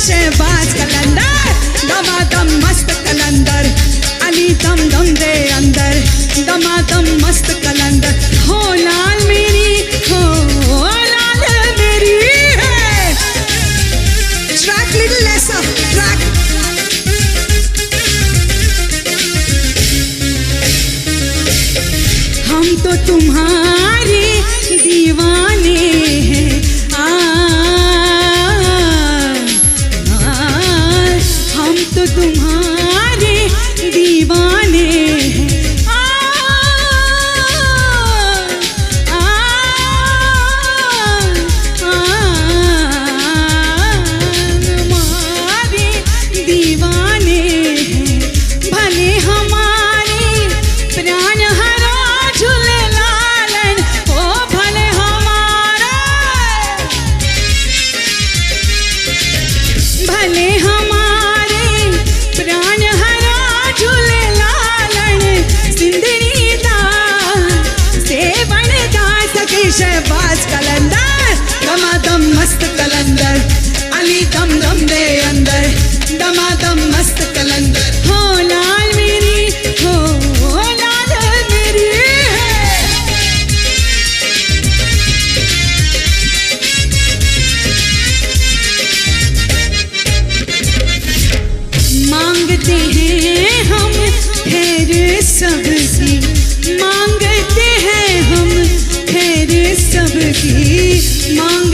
शहबाज कलंदर, दमादम मस्त कलंदर, अली दम दम दे अंदर, दमादम मस्त कलंदर। हो लाल मेरी, हो लाल मेरी है। Track little lesser track. हम तो तुम्हारे दीवाने हैं, हम तो तुम्हारे दीवाने हैं। तुम्हारे दीवाने हैं, भले हमारे प्राण हरा झूले लालन, ओ भले हमारे, भले हमारे प्राण हरा झूले लालन। सिंदरी दा सेवन दा सके शहबाज कलंदर, दमादम मस्त कलंदर, अली दम दम दे अंदर, दमादम मस्त कलंदर। हो लाल मेरी, हो लाल मेरी है। मांगते हैं हम खैर सबकी, मांगते हैं हम खैर सबकी, मांग